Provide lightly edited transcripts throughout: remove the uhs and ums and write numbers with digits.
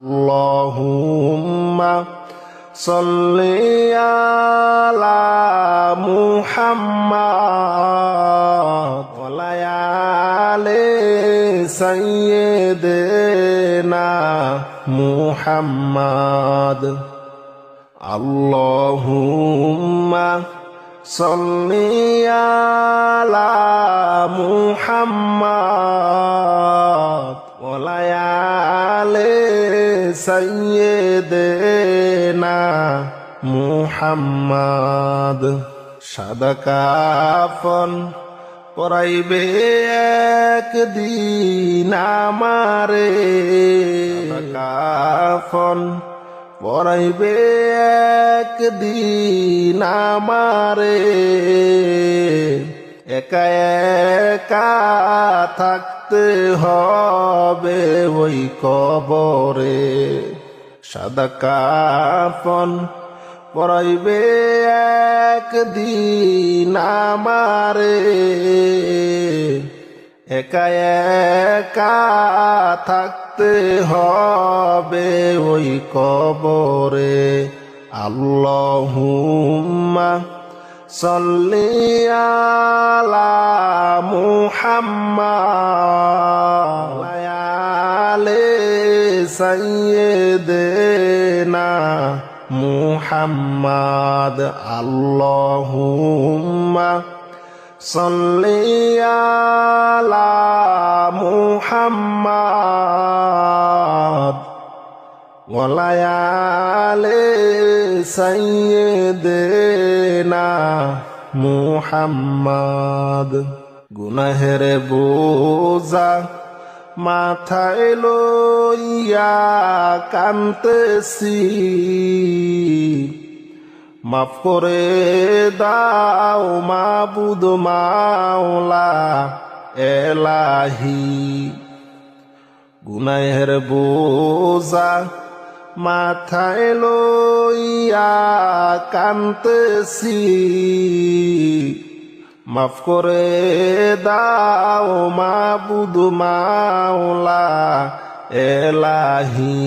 আল্লাহুম্মা সাল্লি আলা মুহাম্মাদ ওয়া আলি সাইয়্যিদিনা মুহাম্মাদ। আল্লাহুম্মা সাল্লি আলা মুহাম্মাদ ওয়া আলি সাইয়্যিদিনা মুহাম্মাদ। সাদা কাফন পরাইবে একদিন আমারে, সাদা কাফন পরাইবে একদিন আমারে, একা একা থাকতে হবে ওই কবরে। সাদা কাফন পরাইবে একদিন আমারে, একা একা থাকতে হবে ওই কবরে। আল্লাহুম্মা সাল্লি আলা মুহাম্মাদ ওয়া আলি সাইয়্যিদিনা মুহাম্মাদ। আল্লাহুম্মা সাল্লি আলা মুহাম্মাদ ওয়া আলি সাইয়্যিদিনা মুহাম্মাদ। গুনাহের বোঝা মাথায় লইয়া কাঁদতেছি, মাফ করে দাও মাবুদ মাওলা এলাহি। গুনাহের বোঝা মাথায় লইয়া কাঁদতেছি, মাফ করে দাও মাবুদ মাওলা এলাহি।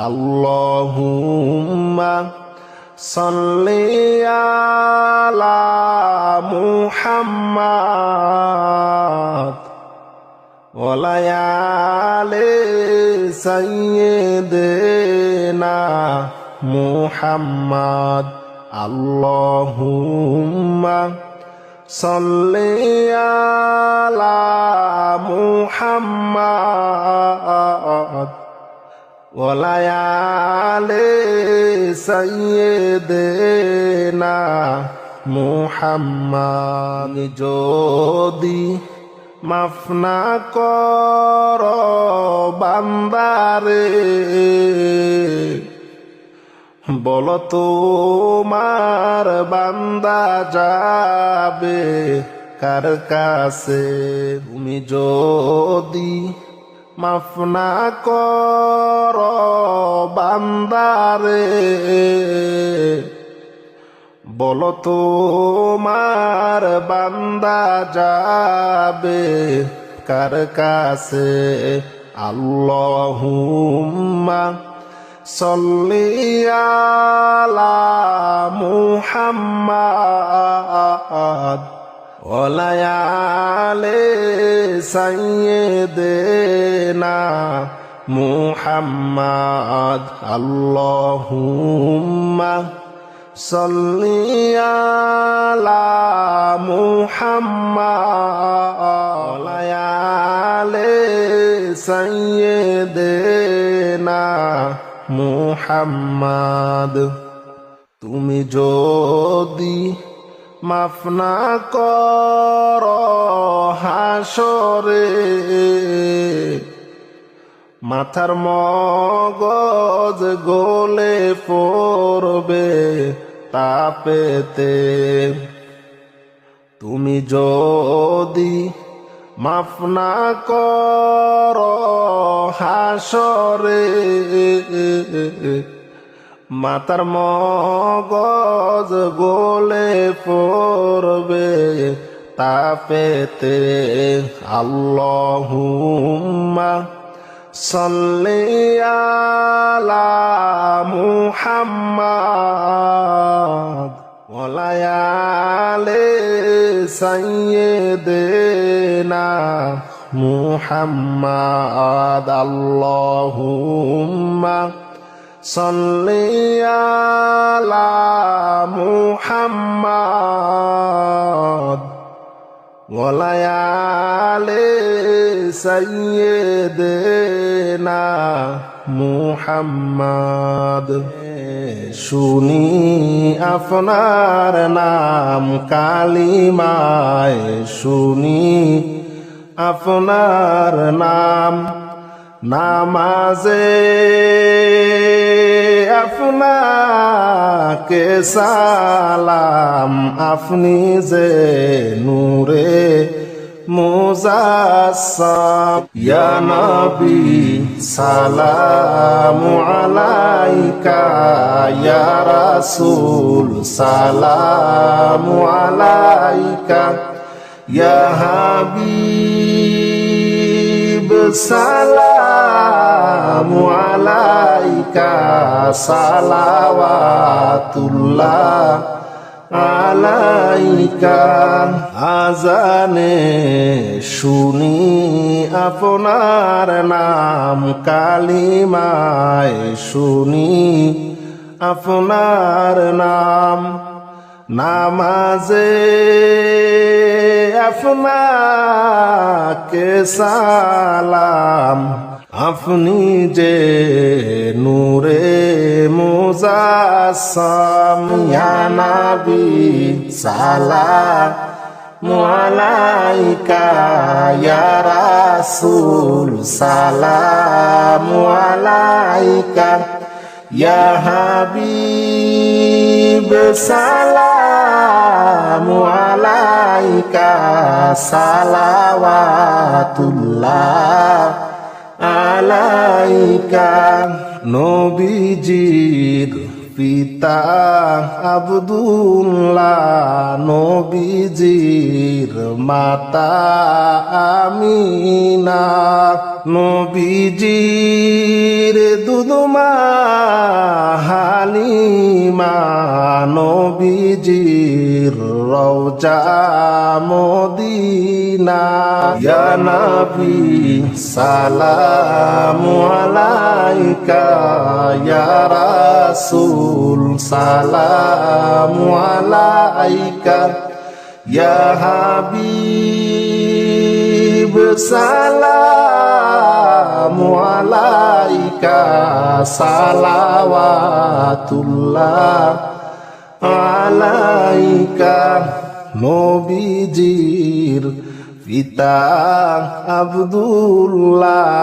আল্লাহুম্মা সাল্লি আলা মুহাম্মাদ ওয়া আলি সাইয়্যিদিনা মুহাম্মাদ। আল্লাহুম্মা সাল্লি আলা মুহাম্মাদ ওয়া আলি সাইয়্যিদিনা মুহাম্মাদ। যদি মাফ না কর বান্দারে, বলো তোমার বান্দা যাবে কার কাছে। তুমি যদি মাফ না কর বান্দারে, বলো তোমার বান্দা যাবে কার কাছে। আল্লাহুম্মা সাল্লি আলা মুহাম্মাদ ওয়া আলি সাইয়্যিদিনা মুহাম্মাদ। আল্লাহুম্মা সাল্লি আলা মুহাম্মাদ ওয়া আলি সাইয়্যিদিনা মুহাম্মাদ। তুমি যদি মাফ না কর হাসরে, মাথার মগজ গলে পড়বে তাপেতে। তুমি যদি মাফ না কর হাসরে, মাতার মগজ গলে পড়বে তাপেতে। আল্লাহুম্মা সাল্লি মুহাম্মদ ওয়ালায়ালে সাইয়্যিদিনা মুহাম্মদ আল্লাহুম্মা সাল্লি আলা মুহাম্মদ ওয়ালায়ালে সাইয়্যিদিনা মুহাম্মদ শুনি আপনার নাম কালিমায় শুনি আপনার নাম নামাজে আপনাকে সালাম আপনি যে নূরে মুজাসসাম ইয়া নবী সালামু আলাইকা ইয়া রাসূল সালামু আলাইকা ইয়া হাবিব সালামু আলাইকা সালাওয়াতুল্লাহ আলাইকা আজানে শুনি আপনার নাম কালিমায় শুনি আপনার নাম নামাজে আপনাকে সালাম আপনি যে নূরে মুজাসসাম ইয়া নবী সালামু আলাইকা ইয়া রাসূল সালামু আলাইকা ইয়া হাবিব সালামু আলাইকা সালাওয়াতুল্লাহ আলাইকা নবীজির পিতা আব্দুল্লাহ নবীজির মাতা আমিনা নবীজির দুধমা হালিমা নবীজির রওজা মদিনা ইয়া নবী সালামু আলাইকা ইয়া রাসূল সালামু আলাইকা ইয়া হাবিব সালামু আলাইকা সালাওয়াতুল্লাহ আলাইকা নবীজির পিতা আব্দুল্লাহ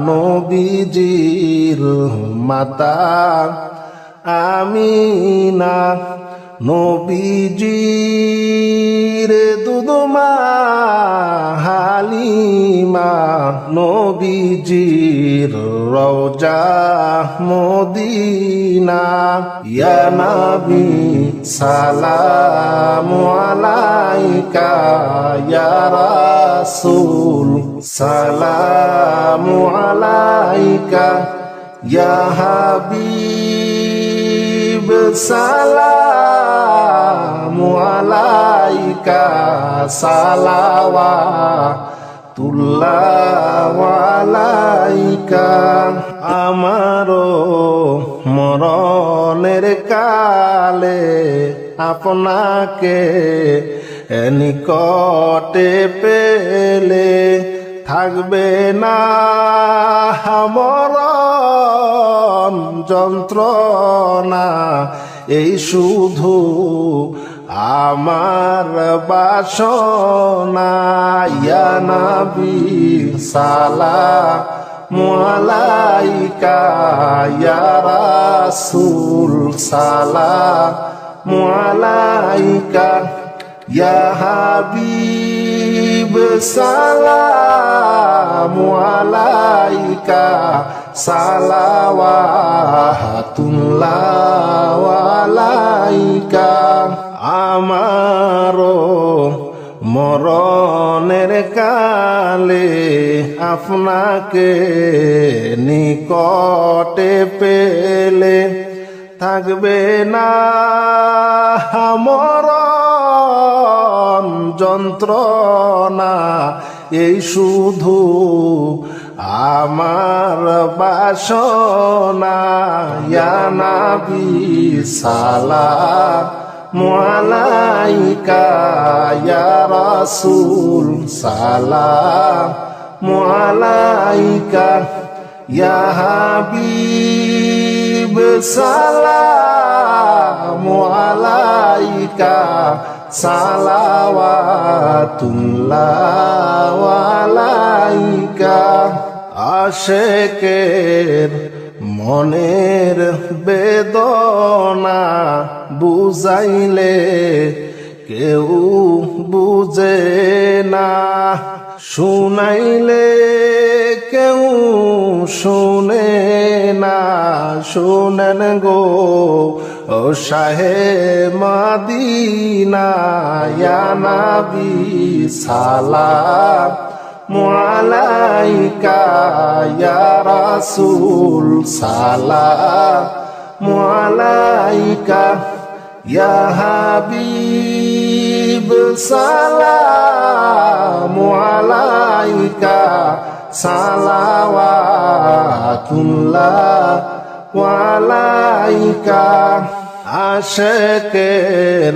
নবীজির মাতা আমিনা নবীজির দুধমা হালিমা নবীজির রওজা মদিনা ইয়া নবী সালামু আলাইকা ইয়া রাসূল সালামু আলাইকা ইয়া হাবিব সালামু আলাইকা সালাওয়াতুল্লাহ আলাইকা আমারো মরণের কালে আপনাকে নিকটে পেলে থাকবে না মরণ যন্ত্রণা এই শুধু আমার বাসনা ইয়া নবী সালামু আলাইকা ইয়া রাসূল সালামু আলাইকা ইয়া হাবিব সালামু আলাইকা সালাওয়াতুল্লাহ আলাইকা আমারো মরণের কালে আপনাকে নিকটে পেলে থাকবে না মরণ যন্ত্রণা, এই শুধু আমার বাসনা। ইয়া নবী সালামু আলাইকা, ইয়া রাসূল সালামু আলাইকা, ইয়া হাবিব সালামু আলাইকা, সালাওয়াতুল্লাহ আলাইকা। আশেকের মনের বেদনা বুঝাইলে কেউ বুঝে না, শুনাইলে কেউ শুনে না। শুনেন গো ও শাহে মদিনা, ইয়া নবী সালামু আলাইকা, ইয়া রাসূল সালামু আলাইকা, ইয়া হাবিব সালামু আলাইকা, সালাওয়াতুল্লাহ আলাইকা। আশেকের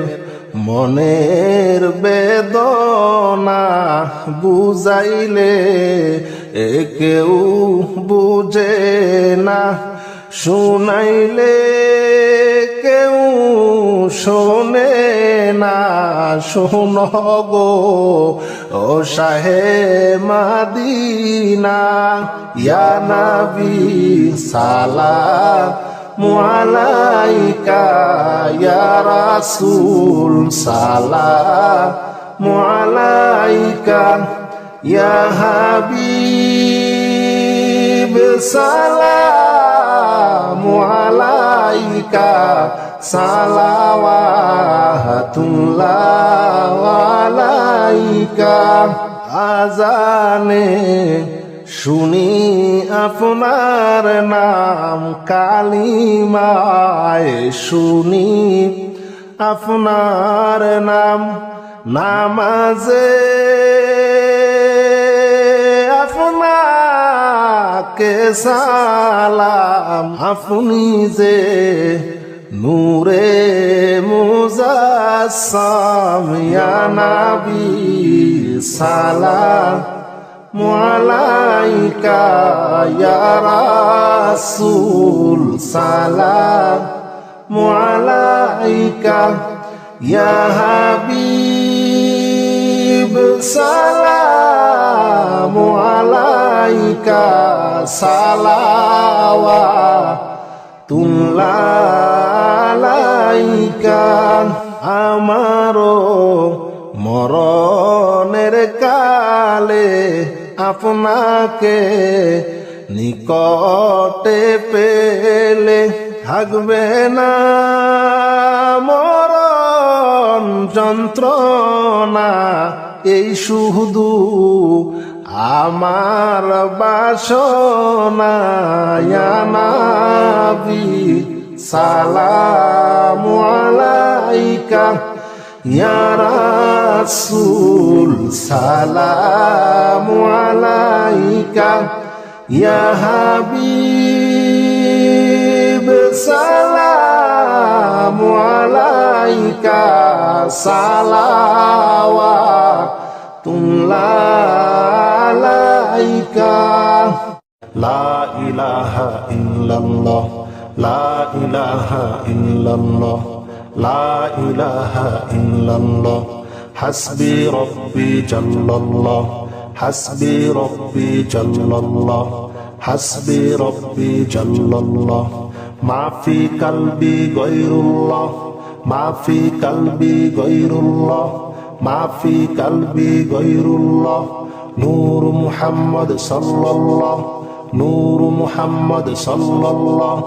মনের বেদনা বুঝাইলে কেউ বুঝে না, শুনাইলে কেউ শোনে না। শোনো গো ও শাহে মদিনা, ইয়া নবী সালামু আলাইকা, ইয়া রাসূল সালামু আলাইকা, ইয়া হাবিব সালামু আলাইকা, সালাওয়াতুল্লাহ আলাইকা। আজানে শুনি আপনার নাম, কালিমায় শুনি আপনার নাম, নামাজে আপনাকে সালাম। আপনি যে নূরে মুজাসসাম, ইয়া নবী সালামু আলাইকা, ইয়া রাসূল সালামু আলাইকা, ইয়া হাবিব সালামু আলাইকা, সালাওয়াতুল্লাহ আলাইকা। আমারও মরণের কালে আপনাকে নিকটে পেলে থাকবে না মরণ যন্ত্রণা, এই শুধু আমার বাসনা। ইয়া নবী সালামু আলাইকা, ইয়া রাসূল সালামু আলাইকা, ইয়া হাবিব সালামু আলাইকা, সালাওয়াতুল্লাহ আলাইকা। লা ইলাহা ইল্লাল্লাহ, লা ইলাহা ইল্লাল্লাহ, লা ইলাহা ইল্লাল্লাহ। হাসবি রব্বি জাল্লাল্লাহ, হাসবি রব্বি জাল্লাল্লাহ, হাসবি রব্বি জাল্লাল্লাহ। মাফি কলবি গায়রুল্লাহ, মাফি কলবি গায়রুল্লাহ, মাফি কলবি গায়রুল্লাহ। নূর মুহাম্মদ সাল্লাল্লাহ, নূর মুহাম্মদ সাল্লাল্লাহ,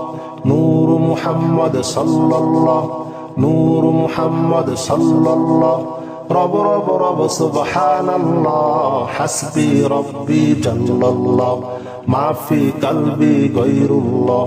নূর মুহাম্মদ সাল্লাল্লাহ, নূর মুহাম্মদ সাল্লাল্লাহ। রব রব রব সুবহানাল্লাহ, হাসবি রব্বি জাল্লাল্লাহ, মাফি কলবি গায়রুল্লাহ।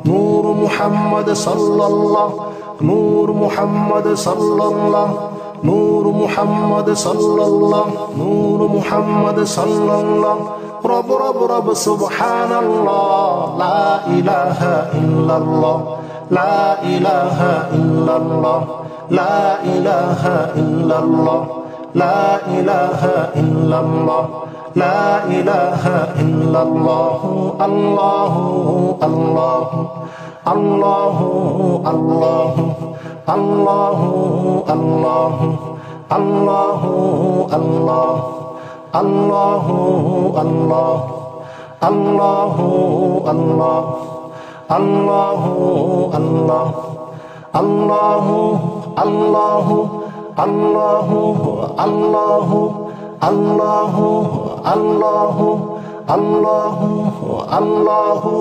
নূর মুহাম্মদ সাল্লাল্লাহ নূর মুহাম্মদ সাল্লাল্লাহ নূর মুহাম্মদ সাল্লাল্লাহ নূর মুহাম্মদ সাল্লাল্লাহ রব রব রব সুবহানাল্লাহ লা ইলাহা ইল্লাল্লাহ লা ইলাহা ইল্লাল্লাহ লা ইলাহা ইল্লাল্লাহ লা ইলাহা ইল্লাল্লাহ লা ইলাহা ইল্লাল্লাহ আল্লাহু আল্লাহু আল্লাহু আল্লাহু আল্লাহু আল্লাহু আল্লাহু আল্লাহ আল্লাহু আল্লাহ আল্লাহু আল্লাহ আল্লাহু আল্লাহ আল্লাহু আল্লাহু আল্লাহু আল্লাহু আল্লাহু আল্লাহু আল্লাহু আল্লাহু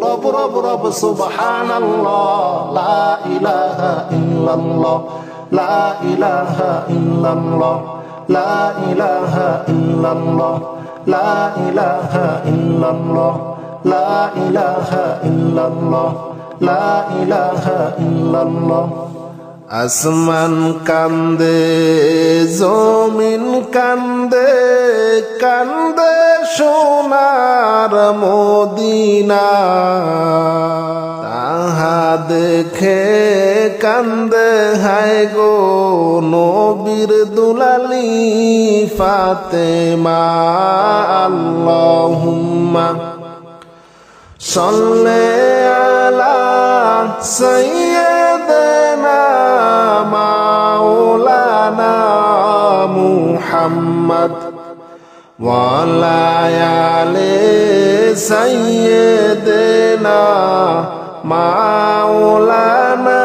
রব রব রব সুবহানাল্লাহ লা ইলাহা ইল্লাল্লাহ লা ইলাহা ইল্লাল্লাহ লা ইলাহা ইল্লাল্লাহ লা ইলাহা ইল্লাল্লাহ লা ইলাহা ইল্লাল্লাহ লা ইলাহা ইল্লাল্লাহ আসমান কান্দে জমিন কান্দে কান্দে সোনার মদিনা তাহা দেখে কান্দে হায় গো নবীর দুলালি ফাতেমা আল্লাহুম্মা সাল্লি আলা সাইয়্যিদিনা মাওলানা মুহাম্মদ ওয়া আলা আলি সাইয়্যিদিনা মাওলানা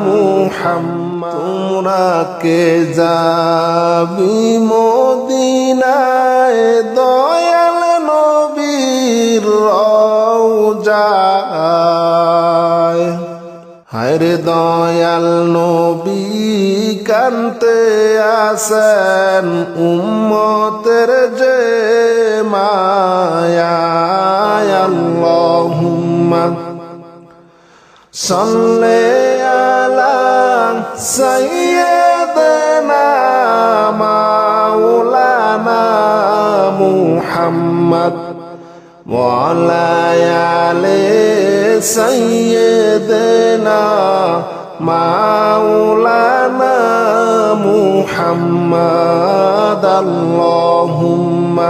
মুহাম্মদ তোমরা কে যাবি মদিনায় দয়াল নবীর রওজায় হায়রে দয়াল নবী কানতে আসেন উম্মতের যে মায়ায় আল্লাহুম্মা সাল্লি আলা সাইয়্যিদিনা মাওলানা মুহাম্মদ ওয়া আলা আলি সাইয়্যিদিনা মাওলানা মুহাম্মদ আল্লাহুম্মা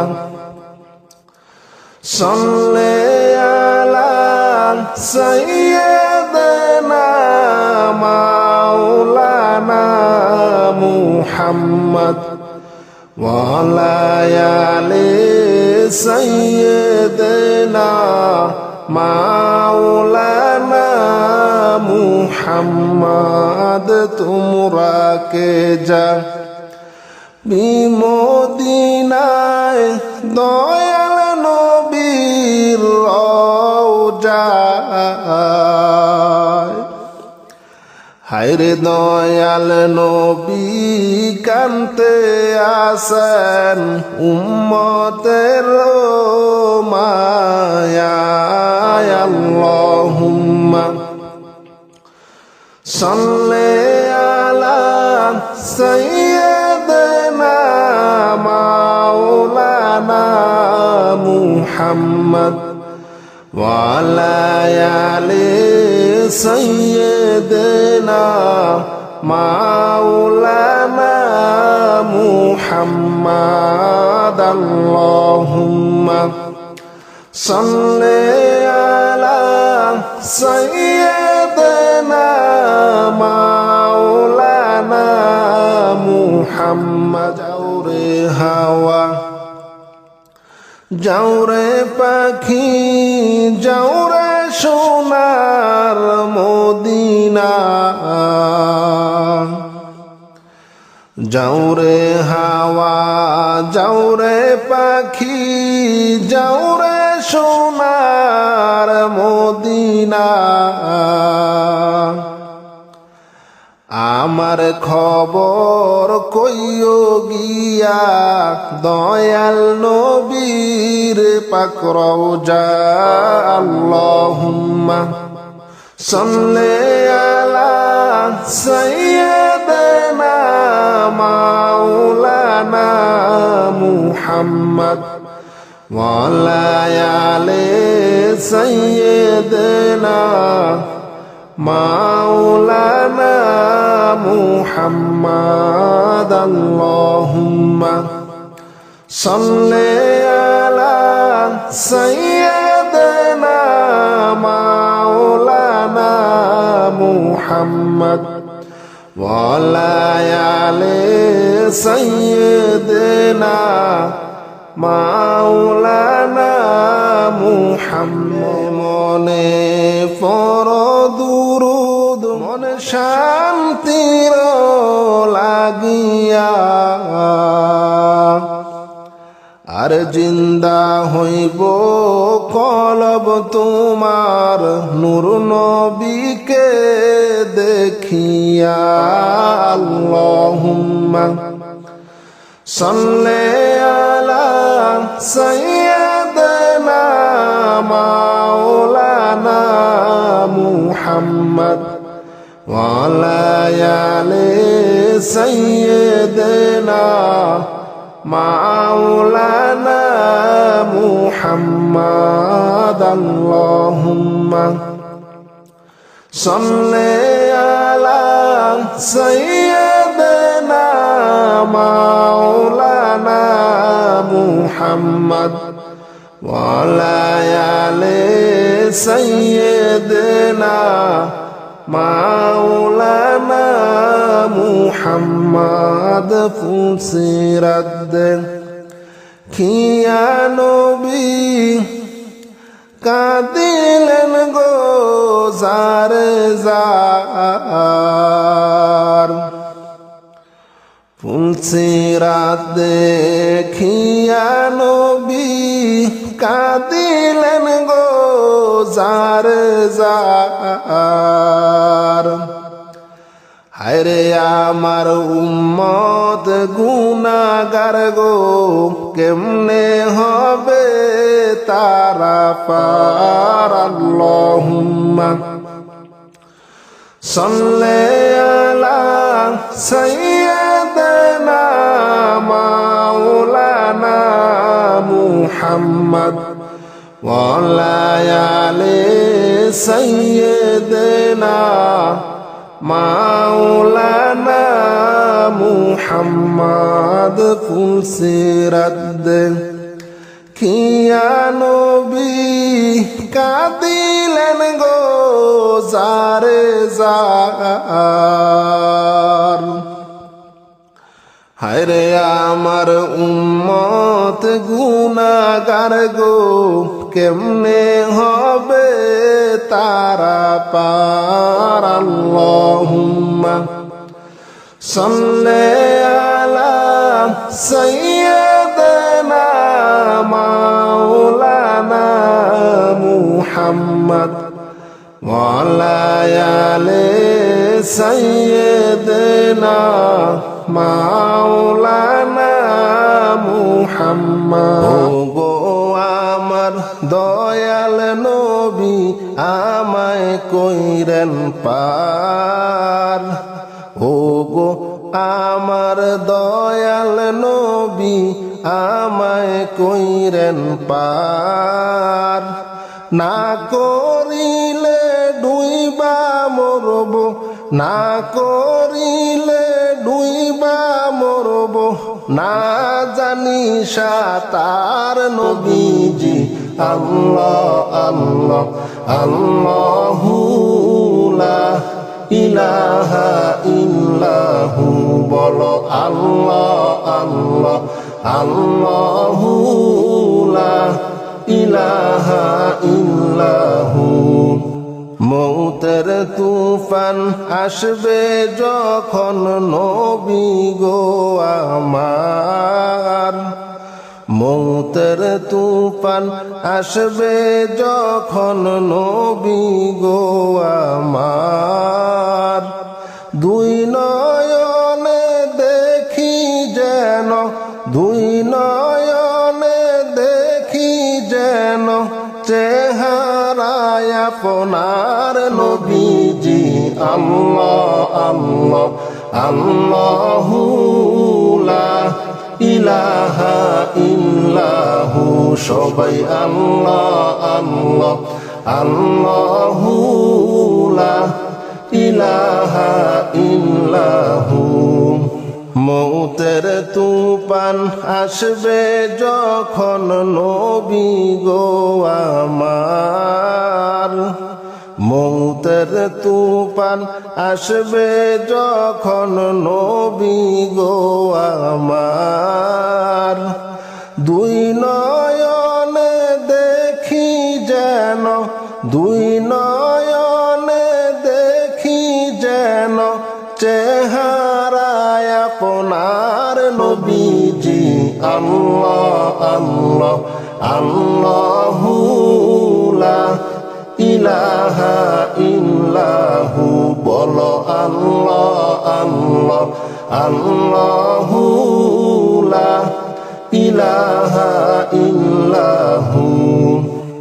সাল্লি আলা সাইয়্যিদিনা মাওলানা মুহাম্মদ ওয়া আলা আলি সাইয়্যিদিনা মাওলানা মুহাম্মদ তোমরা কে যাবি মদিনায় দয়াল নবীর রওজায় হায়রে দয়াল নবী কানতে আসেন উম্মতের মায়ায় আল্লাহুম্মা সাল্লি আলা সাইয়্যিদিনা মাওলানা মুহাম্মদ ওয়া আলা আলি সাইয়্যিদিনা মাওলানা মুহাম্মদ আল্লাহুম্মা সাল্লি আলা সাইয়্যিদিনা মাওলানা মুহাম্মদ যাওরে হাওয়া যাওরে পাখি যাওরে সোনার মদিনা যাওরে হাওয়া যাওরে পাখি যাওরে সোনার মদিনা আমার খবর কইও গিয়া দয়াল নবীর পাক রওজা আল্লাহুম্মা সাল্লি আলা সাইয়্যিদিনা মাওলানা মুহাম্মদ ওয়া আলা আলি সাইয়্যিদিনা মাওলানা মুহাম্মদ আল্লাহুম্মা সাল্লি আলা সাইয়্যিদিনা মাওলানা মুহাম্মদ ওয়া আলা আলি সাইয়্যিদিনা মাওলানা মুহাম্মদ মনে দুরুদ মনে শান্তির লাগিয়া আর জিন্দা হইব কলব তোমার নূর নবীকে দেখিয়া আল্লাহুম্মা সাল্লি আলা সাইয়্যিদিনা মাওলানা মুহাম্মদ ওয়া আলা আলি সাইয়্যিদিনা মাওলানা মুহাম্মদ আল্লাহুম্মা সাল্লি আলা সাইয়্যিদিনা মাওলানা মুহাম্মদ ওয়া আলা আলি সাইয়্যিদিনা মাওলানা মুহাম্মদ ফুসিরাত খিয়া নবী কাঁদিলেন গো জার জার ফুলসিরাত দেখিয়া নবী কাঁদিলেন গো জার জার হায়রে আমার উম্মত গুনাহগার গো কেমনে হবে তারা পার আল্লাহুম্মা সাল্লি আলা সাইয়্যিদিনা মাওলানা মুহাম্মদ ওয়া আলা আলি সাইয়্যিদিনা মাওলানা মুহাম্মদ ফুলসিরাত খিয়া নবী কাঁদিলেন গো জার জার হায়রে আমার উম্মত গুনাহগার গো কেমনে হবে তারা পার আল্লাহুম্মা সাল্লি আলা সাইয়্যিদিনা মাওলানা মুহাম্মদ ওয়া আলা আলি সাইয়্যিদিনা মাওলানা মুহাম্মদ গো আমার দয়াল নবী আমায় কইরেন পার ও গো আমার দয়াল নবী আমায় কইরেন পার না করিলে ডুইবা মরব না করিলে ডুইবা মরব না জানি সাতার নবীজি আল্লাহ আল্লাহ আল্লাহু লা ইলাহা ইল্লাহু বলো আল্লাহ আল্লাহ আল্লাহু লা ইলাহা ইল্লাহু মৌতের তুফান আসবে যখন নবী গো আমার মৌতের তুফান আসবে যখন নবী গো আমার দুই আপনার নবীজি আল্লাহ আল্লাহ আল্লাহু লা ইলাহা ইল্লাহু সবাই আল্লাহ আল্লাহ আল্লাহু লা ইলাহা ইল্লাহু মৌতের তুফান আসবে যখন নবী গো আমার মৌতের তুফান আসবে যখন নবী গো আমার দুই নয়নে দেখি যেন দুই নয়নে দেখি যেন চেহারায় আপনার নবীজি আল্লাহ আল্লাহ আল্লাহু লা ইলাহা ইল্লাহু বলো আল্লাহ আল্লাহ আল্লাহু লা ইলাহা ইল্লাহু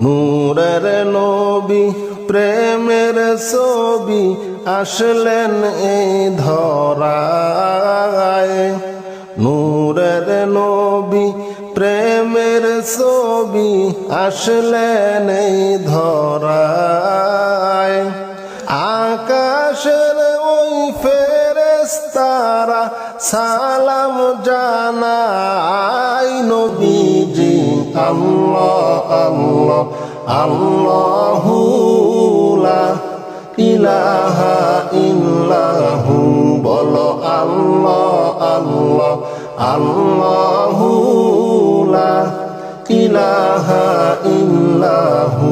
নূরের নবী প্রেমের ছবি আসলেন এই ধরায় নূরের নবী প্রেমের ছবি আসলেন এই ধরায় আকাশের ওই ফেরেশতারা সালাম জানায় নবীজি আল্লাহ আল্লাহ আল্লাহু লা ইলাহা ইল্লাহু বলো আল্লাহ আল্লাহ আল্লাহু লা ইলাহা ইল্লাহু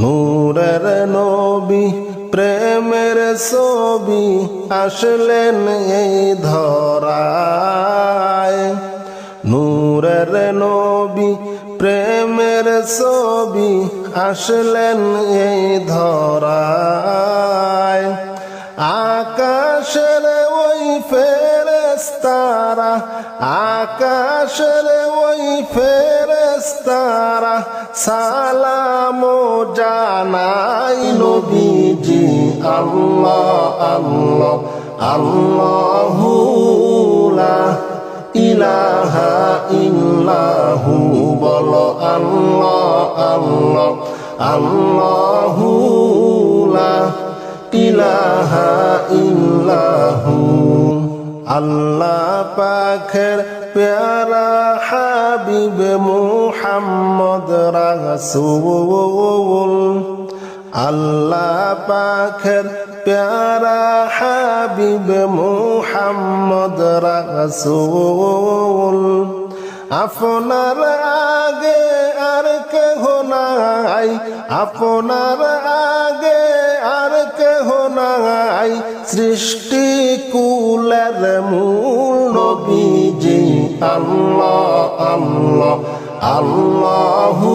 নূরের নবী প্রেমের ছবি আসলেন এই ধরায় নূরের নবী প্রেমের ছবি আসলেন এই ধরায় আকাশের ওই ফেরেশতারা আকাশের ওই ফেরেশতারা সালাম জানাই নবীজি আল্লাহ আল্লাহ আল্লাহু লা ইলাহা ইল্লাহু বলো আল্লাহ আল্লাহ আল্লাহু লা ইলাহা ইল্লাহু আল্লাহ পাকের প্যারা হাবিব মুহাম্মদ রাসূল আল্লাহ পাকের প্যারা হাবিব মুহাম্মদ রাসূল আপনার আগে আর কেহ নাই আপনার আগে আর কেহ নাই সৃষ্টি কুলের মূল নবীজি আল্লাহ আল্লাহ আল্লাহু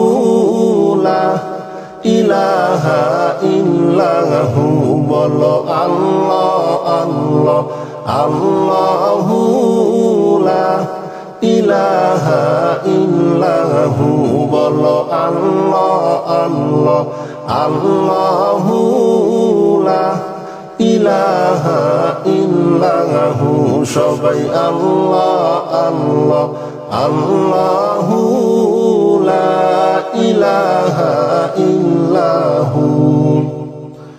লা ইলাহা ইল্লাহু বলো আল্লাহ আল্লাহ আল্লাহু লা ইলাহা ইল্লাহু বলো আল্লাহ আল্লাহ আল্লাহু লা ইলাহা ইল্লাহু সবাই আল্লাহ আল্লাহ আল্লাহু লা ইলাহা